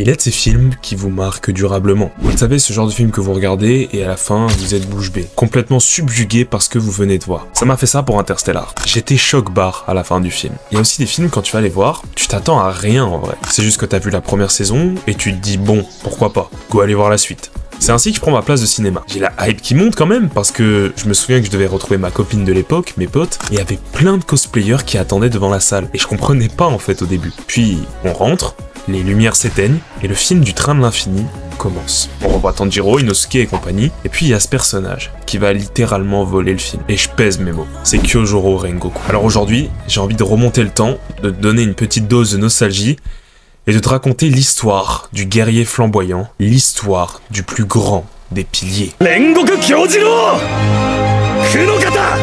Il est de ces films qui vous marquent durablement. Vous le savez, ce genre de film que vous regardez et à la fin, vous êtes bouche bée, complètement subjugué par ce que vous venez de voir. Ça m'a fait ça pour Interstellar. J'étais choc-barre à la fin du film. Il y a aussi des films, quand tu vas les voir, tu t'attends à rien en vrai. C'est juste que t'as vu la première saison et tu te dis bon, pourquoi pas, go aller voir la suite. C'est ainsi que je prends ma place de cinéma. J'ai la hype qui monte quand même, parce que je me souviens que je devais retrouver ma copine de l'époque, mes potes, et il y avait plein de cosplayers qui attendaient devant la salle. Et je comprenais pas en fait au début. Puis on rentre, les lumières s'éteignent, et le film du train de l'infini commence. On revoit Tanjiro, Inosuke et compagnie, et puis il y a ce personnage qui va littéralement voler le film. Et je pèse mes mots. C'est Kyojuro Rengoku. Alors aujourd'hui, j'ai envie de remonter le temps, de te donner une petite dose de nostalgie, et de te raconter l'histoire du guerrier flamboyant, l'histoire du plus grand des piliers. Rengoku Kyojuro Kunokata.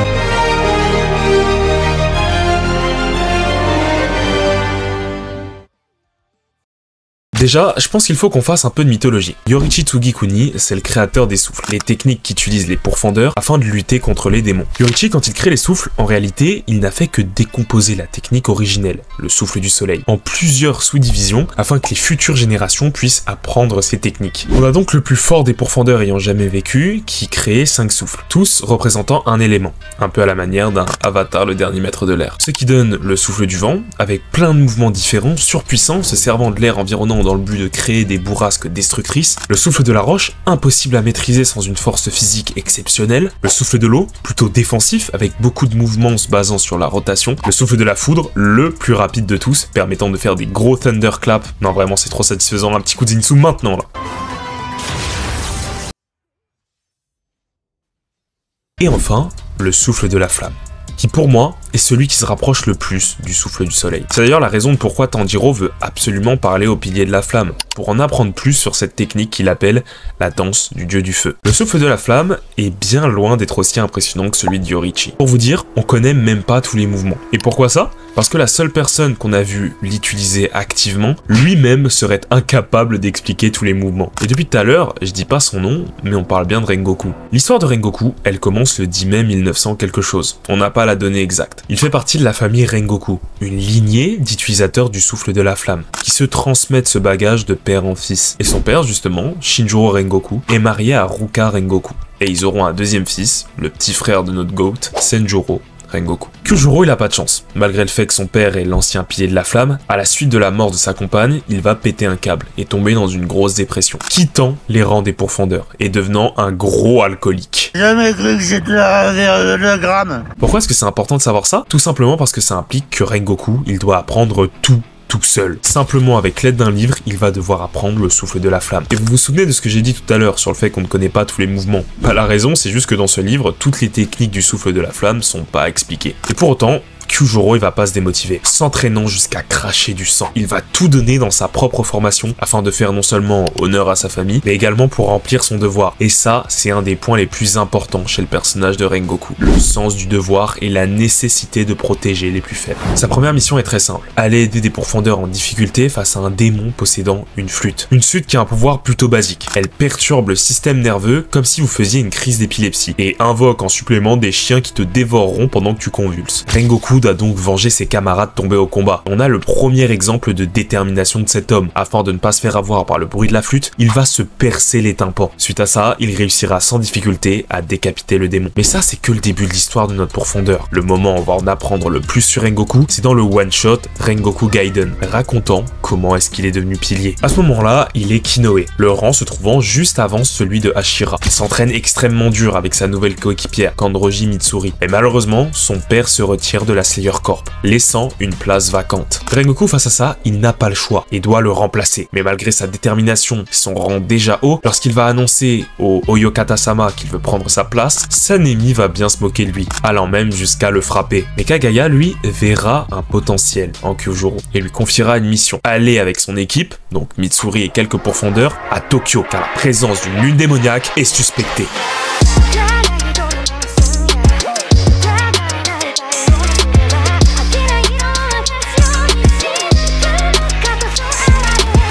Déjà, je pense qu'il faut qu'on fasse un peu de mythologie. Yoriichi Tsugikuni, c'est le créateur des souffles, les techniques qu'utilisent les pourfendeurs afin de lutter contre les démons. Yoriichi, quand il crée les souffles, en réalité, il n'a fait que décomposer la technique originelle, le souffle du soleil, en plusieurs sous-divisions afin que les futures générations puissent apprendre ces techniques. On a donc le plus fort des pourfendeurs ayant jamais vécu, qui crée 5 souffles, tous représentant un élément, un peu à la manière d'un Avatar, le dernier maître de l'air. Ce qui donne le souffle du vent, avec plein de mouvements différents, surpuissants, se servant de l'air environnant dans le but de créer des bourrasques destructrices, le souffle de la roche, impossible à maîtriser sans une force physique exceptionnelle, le souffle de l'eau, plutôt défensif, avec beaucoup de mouvements se basant sur la rotation, le souffle de la foudre, le plus rapide de tous, permettant de faire des gros thunderclaps. Non vraiment c'est trop satisfaisant, un petit coup de Zinsu maintenant là. Et enfin, le souffle de la flamme, qui pour moi est celui qui se rapproche le plus du souffle du soleil. C'est d'ailleurs la raison de pourquoi Tanjiro veut absolument parler au pilier de la flamme, pour en apprendre plus sur cette technique qu'il appelle la danse du dieu du feu. Le souffle de la flamme est bien loin d'être aussi impressionnant que celui de Yoriichi. Pour vous dire, on connaît même pas tous les mouvements. Et pourquoi ça ? Parce que la seule personne qu'on a vu l'utiliser activement, lui-même serait incapable d'expliquer tous les mouvements. Et depuis tout à l'heure, je dis pas son nom, mais on parle bien de Rengoku. L'histoire de Rengoku, elle commence le 10 mai 1900 quelque chose. On n'a pas la donnée exacte. Il fait partie de la famille Rengoku, une lignée d'utilisateurs du souffle de la flamme, qui se transmettent ce bagage de père en fils. Et son père, justement, Shinjiro Rengoku, est marié à Ruka Rengoku. Et ils auront un deuxième fils, le petit frère de notre GOAT, Senjuro Rengoku. Kyojuro, il a pas de chance. Malgré le fait que son père est l'ancien pilier de la flamme, à la suite de la mort de sa compagne, il va péter un câble et tomber dans une grosse dépression, quittant les rangs des pourfendeurs et devenant un gros alcoolique. J'ai jamais cru que c'était le gramme. Pourquoi est-ce que c'est important de savoir ça? Tout simplement parce que ça implique que Rengoku, il doit apprendre tout seul. Simplement avec l'aide d'un livre, il va devoir apprendre le souffle de la flamme. Et vous vous souvenez de ce que j'ai dit tout à l'heure sur le fait qu'on ne connaît pas tous les mouvements? Bah la raison, c'est juste que dans ce livre, toutes les techniques du souffle de la flamme sont pas expliquées. Et pour autant, Kyojuro, il va pas se démotiver, s'entraînant jusqu'à cracher du sang. Il va tout donner dans sa propre formation afin de faire non seulement honneur à sa famille, mais également pour remplir son devoir. Et ça, c'est un des points les plus importants chez le personnage de Rengoku. Le sens du devoir et la nécessité de protéger les plus faibles. Sa première mission est très simple. Aller aider des pourfendeurs en difficulté face à un démon possédant une flûte. Une flûte qui a un pouvoir plutôt basique. Elle perturbe le système nerveux comme si vous faisiez une crise d'épilepsie et invoque en supplément des chiens qui te dévoreront pendant que tu convulses. Rengoku doit donc venger ses camarades tombés au combat. On a le premier exemple de détermination de cet homme. Afin de ne pas se faire avoir par le bruit de la flûte, il va se percer les tympans. Suite à ça, il réussira sans difficulté à décapiter le démon. Mais ça, c'est que le début de l'histoire de notre pourfendeur. Le moment où on va en apprendre le plus sur Rengoku, c'est dans le one-shot Rengoku Gaiden, racontant comment est-ce qu'il est devenu pilier. À ce moment-là, il est Kinoe, le rang se trouvant juste avant celui de Hashira. Il s'entraîne extrêmement dur avec sa nouvelle coéquipière, Kanroji Mitsuri. Et malheureusement, son père se retire de la Slayer Corp, laissant une place vacante. Rengoku, face à ça, il n'a pas le choix et doit le remplacer. Mais malgré sa détermination et son rang déjà haut, lorsqu'il va annoncer au Oyokata-sama qu'il veut prendre sa place, Sanemi va bien se moquer de lui, allant même jusqu'à le frapper. Mais Kagaya, lui, verra un potentiel en Kyojuro et lui confiera une mission. Aller avec son équipe, donc Mitsuri et quelques pourfendeurs, à Tokyo, car la présence d'une lune démoniaque est suspectée.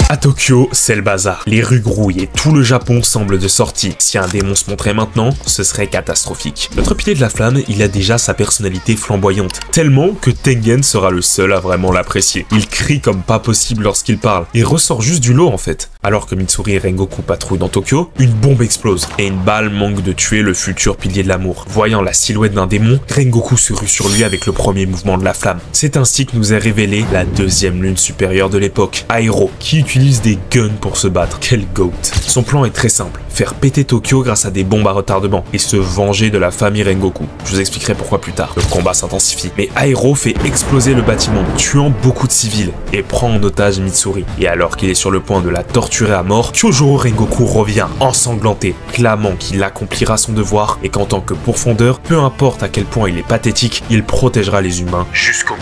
À À Tokyo, c'est le bazar. Les rues grouillent et tout le Japon semble de sortie. Si un démon se montrait maintenant, ce serait catastrophique. Notre pilier de la flamme, il a déjà sa personnalité flamboyante, tellement que Tengen sera le seul à vraiment l'apprécier. Il crie comme pas possible lorsqu'il parle, et ressort juste du lot en fait. Alors que Mitsuri et Rengoku patrouillent dans Tokyo, une bombe explose, et une balle manque de tuer le futur pilier de l'amour. Voyant la silhouette d'un démon, Rengoku se rue sur lui avec le premier mouvement de la flamme. C'est ainsi que nous est révélée la deuxième lune supérieure de l'époque, Airo, qui utilise des guns pour se battre. Quel goat. Son plan est très simple, faire péter Tokyo grâce à des bombes à retardement, et se venger de la famille Rengoku. Je vous expliquerai pourquoi plus tard. Le combat s'intensifie, mais Airo fait exploser le bâtiment, tuant beaucoup de civils, et prend en otage Mitsuri. Et alors qu'il est sur le point de la torturer à mort, Kyojuro Rengoku revient, ensanglanté, clamant qu'il accomplira son devoir, et qu'en tant que pourfendeur, peu importe à quel point il est pathétique, il protégera les humains jusqu'au bout.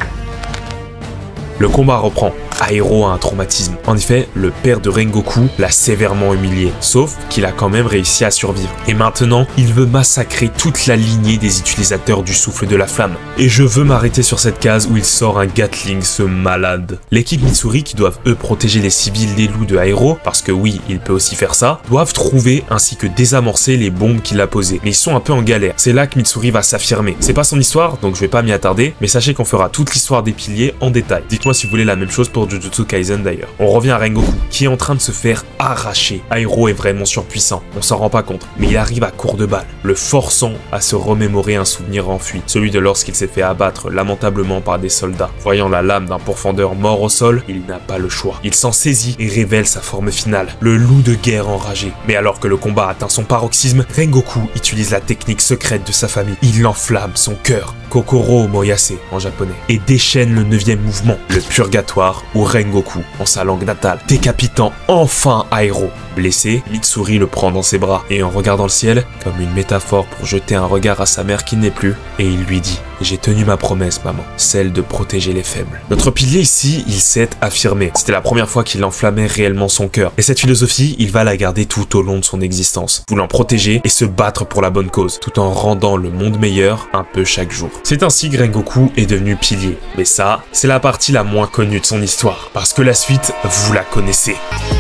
Le combat reprend. Airo a un traumatisme. En effet, le père de Rengoku l'a sévèrement humilié, sauf qu'il a quand même réussi à survivre. Et maintenant, il veut massacrer toute la lignée des utilisateurs du souffle de la flamme. Et je veux m'arrêter sur cette case où il sort un Gatling, ce malade. L'équipe Mitsuri, qui doivent eux protéger les civils des loups de Airo, parce que oui, il peut aussi faire ça, doivent trouver ainsi que désamorcer les bombes qu'il a posées. Mais ils sont un peu en galère. C'est là que Mitsuri va s'affirmer. C'est pas son histoire, donc je vais pas m'y attarder, mais sachez qu'on fera toute l'histoire des piliers en détail. Dites-moi si vous voulez la même chose pour Jujutsu Kaisen d'ailleurs. On revient à Rengoku, qui est en train de se faire arracher. Airo est vraiment surpuissant, on s'en rend pas compte, mais il arrive à court de balle, le forçant à se remémorer un souvenir enfui, celui de lorsqu'il s'est fait abattre lamentablement par des soldats. Voyant la lame d'un pourfendeur mort au sol, il n'a pas le choix. Il s'en saisit et révèle sa forme finale, le loup de guerre enragé. Mais alors que le combat atteint son paroxysme, Rengoku utilise la technique secrète de sa famille. Il enflamme son cœur, Kokoro Moyase en japonais, et déchaîne le 9e mouvement, le purgatoire ou Rengoku en sa langue natale, décapitant enfin Airo. Blessé, Mitsuri le prend dans ses bras et en regardant le ciel, comme une métaphore pour jeter un regard à sa mère qui n'est plus, et il lui dit « J'ai tenu ma promesse, maman, celle de protéger les faibles. » Notre pilier ici, il s'est affirmé. C'était la première fois qu'il enflammait réellement son cœur. Et cette philosophie, il va la garder tout au long de son existence, voulant protéger et se battre pour la bonne cause, tout en rendant le monde meilleur un peu chaque jour. C'est ainsi que Rengoku est devenu pilier. Mais ça, c'est la partie la moins connue de son histoire, parce que la suite, vous la connaissez.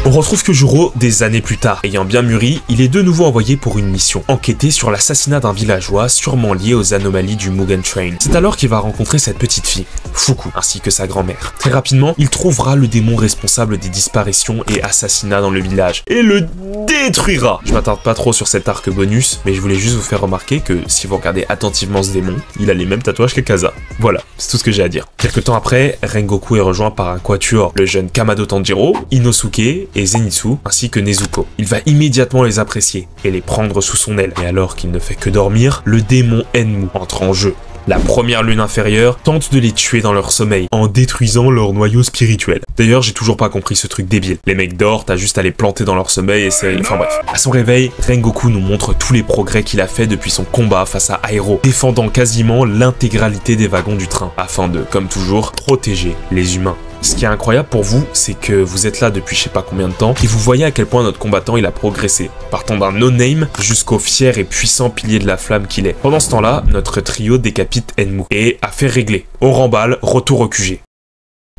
On retrouve Kyojuro des années plus tard. Ayant bien mûri, il est de nouveau envoyé pour une mission, enquêter sur l'assassinat d'un villageois sûrement lié aux anomalies du Mugen Train. C'est alors qu'il va rencontrer cette petite fille, Fuku, ainsi que sa grand-mère. Très rapidement, il trouvera le démon responsable des disparitions et assassinats dans le village, et le détruira. Je m'attarde pas trop sur cet arc bonus, mais je voulais juste vous faire remarquer que si vous regardez attentivement ce démon, il a les mêmes tatouages qu'Akaza. Voilà, c'est tout ce que j'ai à dire. Quelque temps après, Rengoku est rejoint par un quatuor, le jeune Kamado Tanjiro, Inosuke et Zenitsu, ainsi que Nezuko. Il va immédiatement les apprécier et les prendre sous son aile. Et alors qu'il ne fait que dormir, le démon Enmu entre en jeu. La première lune inférieure tente de les tuer dans leur sommeil, en détruisant leur noyau spirituel. D'ailleurs, j'ai toujours pas compris ce truc débile. Les mecs dorment, t'as juste à les planter dans leur sommeil et c'est... Enfin bref. À son réveil, Rengoku nous montre tous les progrès qu'il a fait depuis son combat face à Airo, défendant quasiment l'intégralité des wagons du train, afin de, comme toujours, protéger les humains. Ce qui est incroyable pour vous, c'est que vous êtes là depuis je sais pas combien de temps et vous voyez à quel point notre combattant il a progressé, partant d'un no-name jusqu'au fier et puissant pilier de la flamme qu'il est. Pendant ce temps-là, notre trio décapite Enmu et affaire réglée. On remballe, retour au QG.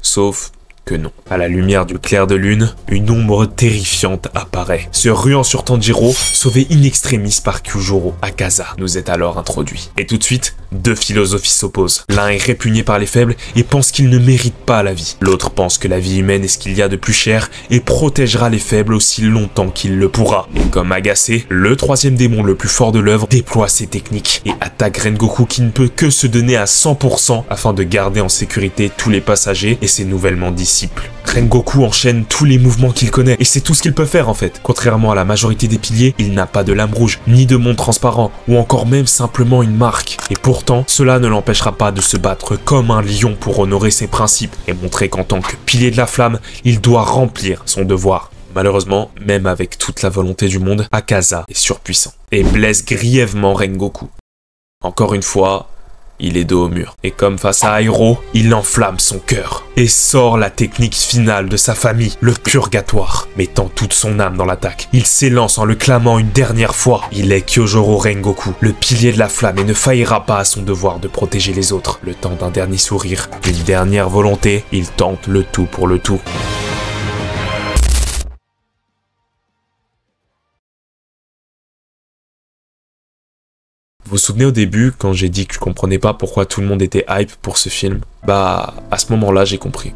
Sauf que non. À la lumière du clair de lune, une ombre terrifiante apparaît. Se ruant sur Tanjiro, sauvé in extremis par Kyojuro, Akaza nous est alors introduit. Et tout de suite, deux philosophies s'opposent. L'un est répugné par les faibles et pense qu'il ne mérite pas la vie. L'autre pense que la vie humaine est ce qu'il y a de plus cher et protégera les faibles aussi longtemps qu'il le pourra. Et comme agacé, le troisième démon le plus fort de l'œuvre déploie ses techniques et attaque Rengoku qui ne peut que se donner à 100% afin de garder en sécurité tous les passagers et ses nouvellement disciples. Rengoku enchaîne tous les mouvements qu'il connaît et c'est tout ce qu'il peut faire en fait. Contrairement à la majorité des piliers, il n'a pas de lame rouge, ni de monde transparent, ou encore même simplement une marque. Et pourtant, cela ne l'empêchera pas de se battre comme un lion pour honorer ses principes et montrer qu'en tant que pilier de la flamme, il doit remplir son devoir. Malheureusement, même avec toute la volonté du monde, Akaza est surpuissant et blesse grièvement Rengoku. Encore une fois, il est dos au mur. Et comme face à Airo, il enflamme son cœur et sort la technique finale de sa famille, le purgatoire. Mettant toute son âme dans l'attaque, il s'élance en le clamant une dernière fois. Il est Kyojuro Rengoku, le pilier de la flamme et ne faillira pas à son devoir de protéger les autres. Le temps d'un dernier sourire, d'une dernière volonté, il tente le tout pour le tout. vous souvenez au début, quand j'ai dit que je comprenais pas pourquoi tout le monde était hype pour ce film? Bah, à ce moment-là, j'ai compris.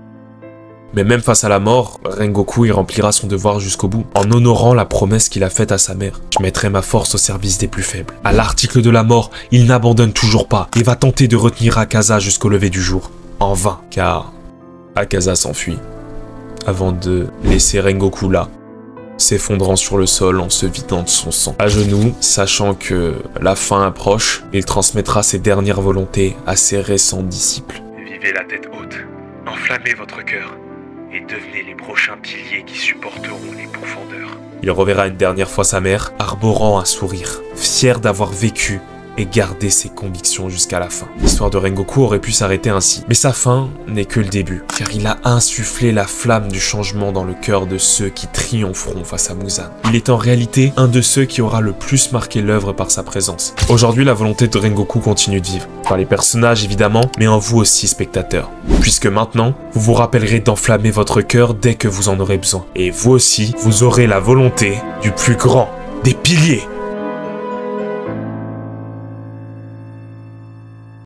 Mais même face à la mort, Rengoku y remplira son devoir jusqu'au bout, en honorant la promesse qu'il a faite à sa mère. Je mettrai ma force au service des plus faibles. À l'article de la mort, il n'abandonne toujours pas et va tenter de retenir Akaza jusqu'au lever du jour. En vain, car Akaza s'enfuit, avant de laisser Rengoku là, s'effondrant sur le sol en se vidant de son sang. À genoux, sachant que la fin approche, il transmettra ses dernières volontés à ses récents disciples. Vivez la tête haute, enflammez votre cœur, et devenez les prochains piliers qui supporteront les profondeurs. Il reverra une dernière fois sa mère, arborant un sourire, fier d'avoir vécu et gardé ses convictions jusqu'à la fin. L'histoire de Rengoku aurait pu s'arrêter ainsi, mais sa fin n'est que le début, car il a insufflé la flamme du changement dans le cœur de ceux qui triompheront face à Muzan. Il est en réalité un de ceux qui aura le plus marqué l'œuvre par sa présence. Aujourd'hui, la volonté de Rengoku continue de vivre, par les personnages évidemment, mais en vous aussi spectateurs. Puisque maintenant, vous vous rappellerez d'enflammer votre cœur dès que vous en aurez besoin. Et vous aussi, vous aurez la volonté du plus grand des piliers.